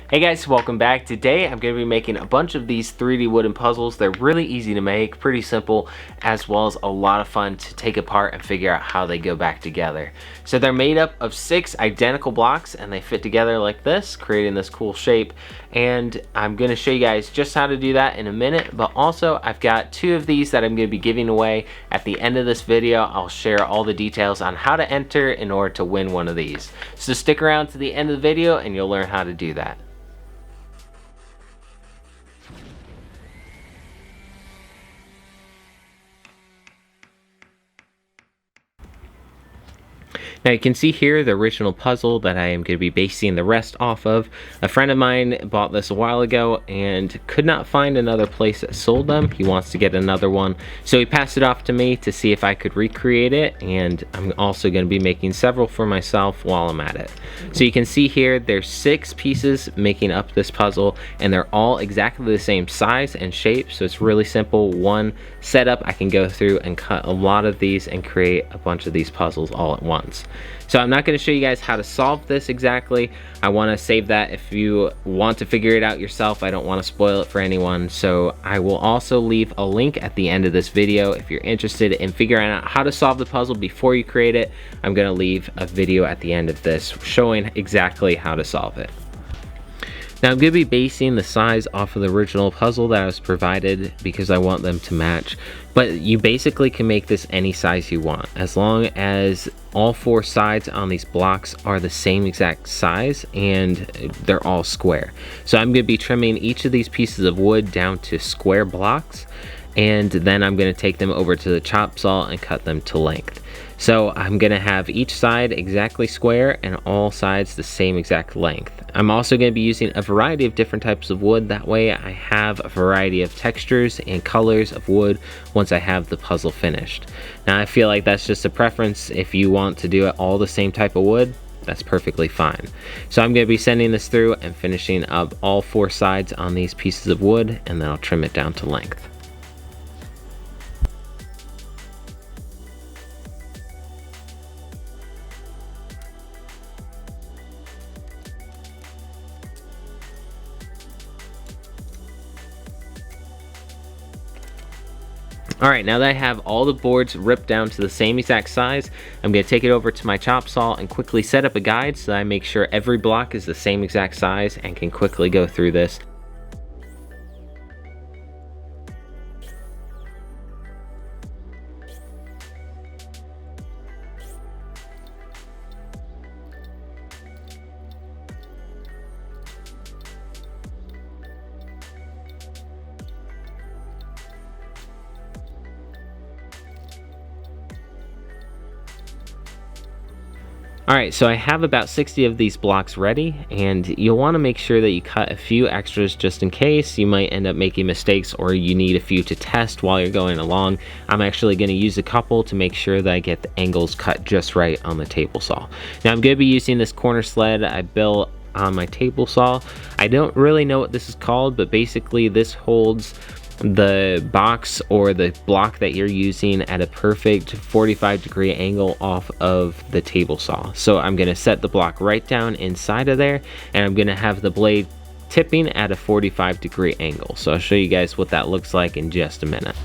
Hey guys, welcome back. Today I'm going to be making a bunch of these 3D wooden puzzles. They're really easy to make, pretty simple, as well as a lot of fun to take apart and figure out how they go back together. So they're made up of 6 identical blocks and they fit together like this, creating this cool shape. And I'm going to show you guys just how to do that in a minute, but also I've got 2 of these that I'm going to be giving away. At the end of this video, I'll share all the details on how to enter in order to win one of these. So stick around to the end of the video and you'll learn how to do that. Now you can see here the original puzzle that I am going to be basing the rest off of. A friend of mine bought this a while ago and could not find another place that sold them. He wants to get another one, so he passed it off to me to see if I could recreate it, and I'm also going to be making several for myself while I'm at it. So you can see here there's 6 pieces making up this puzzle, and they're all exactly the same size and shape, so it's really simple. One setup, I can go through and cut a lot of these and create a bunch of these puzzles all at once. So I'm not going to show you guys how to solve this exactly. I want to save that if you want to figure it out yourself. I don't want to spoil it for anyone. So I will also leave a link at the end of this video if you're interested in figuring out how to solve the puzzle before you create it. I'm going to leave a video at the end of this showing exactly how to solve it. Now I'm going to be basing the size off of the original puzzle that I was provided because I want them to match. But you basically can make this any size you want as long as all 4 sides on these blocks are the same exact size and they're all square. So I'm going to be trimming each of these pieces of wood down to square blocks, and then I'm going to take them over to the chop saw and cut them to length. So I'm going to have each side exactly square and all sides the same exact length. I'm also going to be using a variety of different types of wood. That way I have a variety of textures and colors of wood once I have the puzzle finished. Now I feel like that's just a preference. If you want to do it all the same type of wood, that's perfectly fine. So I'm going to be sending this through and finishing up all 4 sides on these pieces of wood, and then I'll trim it down to length. Alright, now that I have all the boards ripped down to the same exact size, I'm going to take it over to my chop saw and quickly set up a guide so that I make sure every block is the same exact size and can quickly go through this. Alright, so I have about 60 of these blocks ready, and you'll want to make sure that you cut a few extras just in case. You might end up making mistakes or you need a few to test while you're going along. I'm actually going to use a couple to make sure that I get the angles cut just right on the table saw. Now I'm going to be using this corner sled I built on my table saw. I don't really know what this is called, but basically this holds the box or the block that you're using at a perfect 45-degree angle off of the table saw. So I'm going to set the block right down inside of there, and I'm going to have the blade tipping at a 45-degree angle. So I'll show you guys what that looks like in just a minute.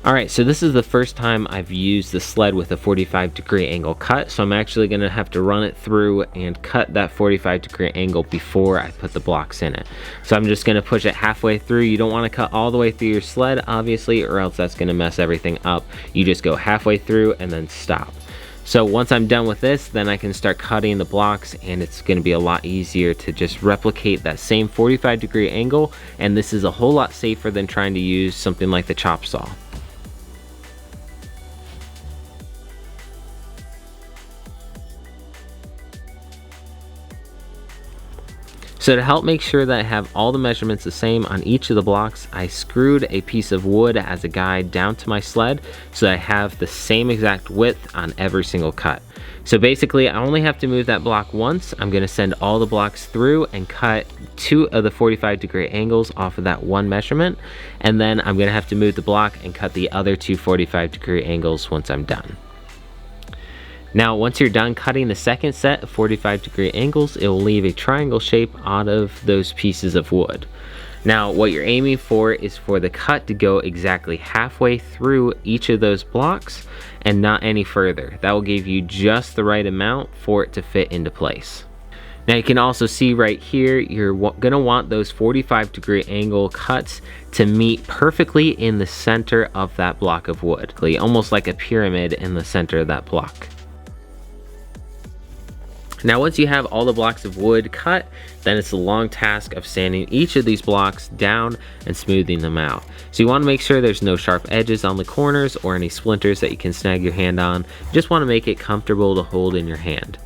Alright, so this is the first time I've used the sled with a 45-degree angle cut, so I'm actually going to have to run it through and cut that 45-degree angle before I put the blocks in it. So I'm just going to push it halfway through. You don't want to cut all the way through your sled, obviously, or else that's going to mess everything up. You just go halfway through and then stop. So once I'm done with this, then I can start cutting the blocks, and it's going to be a lot easier to just replicate that same 45-degree angle, and this is a whole lot safer than trying to use something like the chop saw. So to help make sure that I have all the measurements the same on each of the blocks, I screwed a piece of wood as a guide down to my sled so that I have the same exact width on every single cut. So basically I only have to move that block once. I'm going to send all the blocks through and cut 2 of the 45-degree angles off of that one measurement, and then I'm going to have to move the block and cut the other 2 45-degree angles once I'm done. Now, once you're done cutting the second set of 45-degree angles, it will leave a triangle shape out of those pieces of wood. Now, what you're aiming for is for the cut to go exactly halfway through each of those blocks and not any further. That will give you just the right amount for it to fit into place. Now you can also see right here, you're gonna want those 45-degree angle cuts to meet perfectly in the center of that block of wood, almost like a pyramid in the center of that block. Now once you have all the blocks of wood cut, then it's a long task of sanding each of these blocks down and smoothing them out. So you want to make sure there's no sharp edges on the corners or any splinters that you can snag your hand on. You just want to make it comfortable to hold in your hand.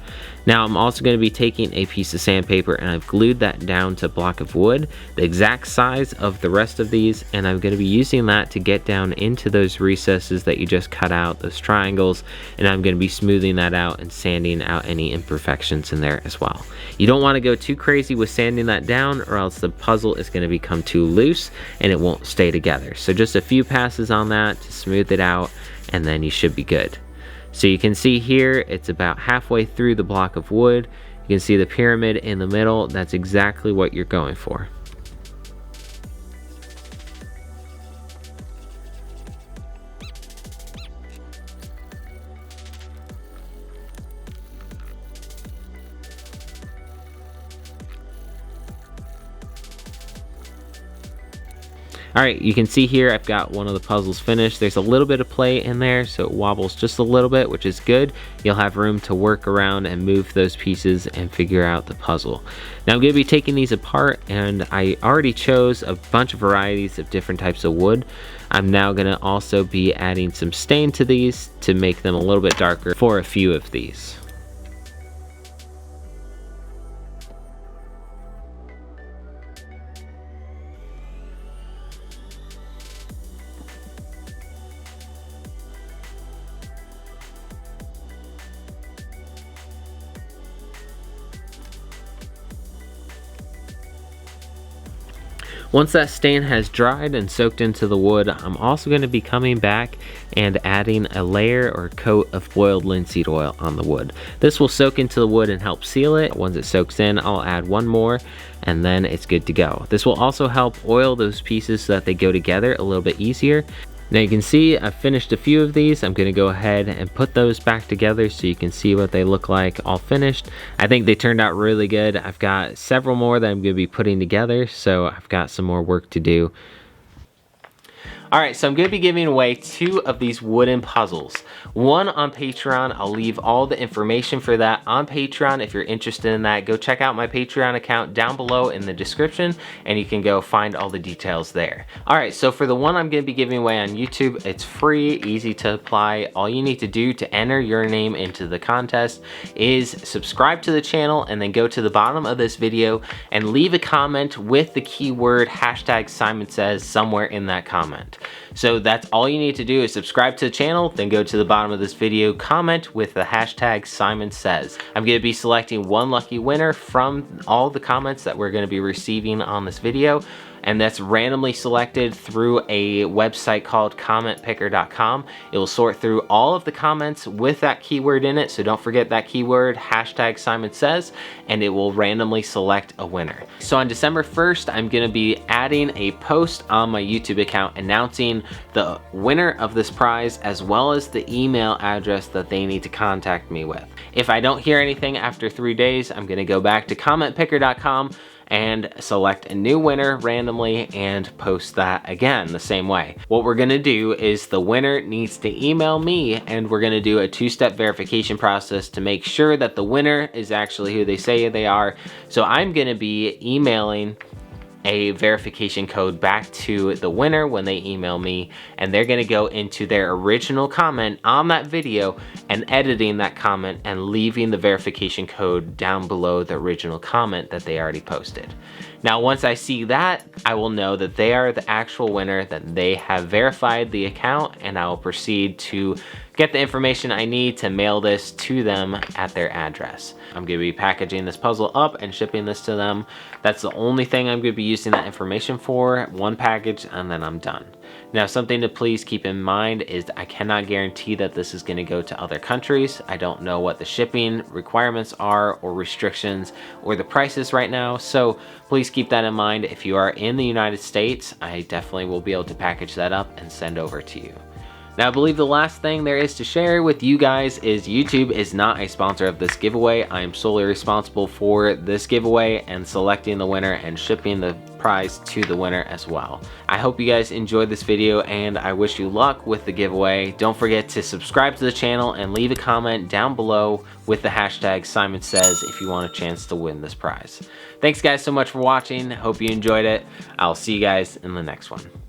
Now I'm also going to be taking a piece of sandpaper and I've glued that down to a block of wood, the exact size of the rest of these, and I'm going to be using that to get down into those recesses that you just cut out, those triangles, and I'm going to be smoothing that out and sanding out any imperfections in there as well. You don't want to go too crazy with sanding that down or else the puzzle is going to become too loose and it won't stay together. So just a few passes on that to smooth it out and then you should be good. So you can see here, it's about halfway through the block of wood. You can see the pyramid in the middle. That's exactly what you're going for. Alright, you can see here I've got one of the puzzles finished. There's a little bit of play in there, so it wobbles just a little bit, which is good. You'll have room to work around and move those pieces and figure out the puzzle. Now I'm going to be taking these apart, and I already chose a bunch of varieties of different types of wood. I'm now going to also be adding some stain to these to make them a little bit darker for a few of these. Once that stain has dried and soaked into the wood, I'm also going to be coming back and adding a layer or coat of boiled linseed oil on the wood. This will soak into the wood and help seal it. Once it soaks in, I'll add one more and then it's good to go. This will also help oil those pieces so that they go together a little bit easier. Now you can see I've finished a few of these. I'm going to go ahead and put those back together so you can see what they look like all finished. I think they turned out really good. I've got several more that I'm going to be putting together, so I've got some more work to do. Alright, so I'm going to be giving away 2 of these wooden puzzles. One on Patreon. I'll leave all the information for that on Patreon. If you're interested in that, go check out my Patreon account down below in the description and you can go find all the details there. Alright, so for the one I'm going to be giving away on YouTube, it's free, easy to apply. All you need to do to enter your name into the contest is subscribe to the channel and then go to the bottom of this video and leave a comment with the keyword #SimonSays somewhere in that comment. So that's all you need to do is subscribe to the channel, then go to the bottom of this video, comment with the #SimonSays. I'm going to be selecting one lucky winner from all the comments that we're going to be receiving on this video, and that's randomly selected through a website called commentpicker.com. It will sort through all of the comments with that keyword in it, so don't forget that keyword #SimonSays, and it will randomly select a winner. So on December 1st, I'm going to be adding a post on my YouTube account announcing the winner of this prize as well as the email address that they need to contact me with. If I don't hear anything after 3 days, I'm going to go back to commentpicker.com and select a new winner randomly and post that again the same way. What we're gonna do is the winner needs to email me and we're gonna do a 2-step verification process to make sure that the winner is actually who they say they are. So I'm gonna be emailing a verification code back to the winner when they email me, and they're going to go into their original comment on that video and editing that comment and leaving the verification code down below the original comment that they already posted. Now once I see that, I will know that they are the actual winner, that they have verified the account, and I will proceed to get the information I need to mail this to them at their address. I'm going to be packaging this puzzle up and shipping this to them. That's the only thing I'm going to be using that information for. One package and then I'm done. Now, something to please keep in mind is I cannot guarantee that this is going to go to other countries. I don't know what the shipping requirements are or restrictions or the prices right now. So please keep that in mind. If you are in the United States, I definitely will be able to package that up and send over to you. Now, I believe the last thing there is to share with you guys is YouTube is not a sponsor of this giveaway. I am solely responsible for this giveaway and selecting the winner and shipping the prize to the winner as well. I hope you guys enjoyed this video and I wish you luck with the giveaway. Don't forget to subscribe to the channel and leave a comment down below with the hashtag Simon Says if you want a chance to win this prize. Thanks guys so much for watching. Hope you enjoyed it. I'll see you guys in the next one.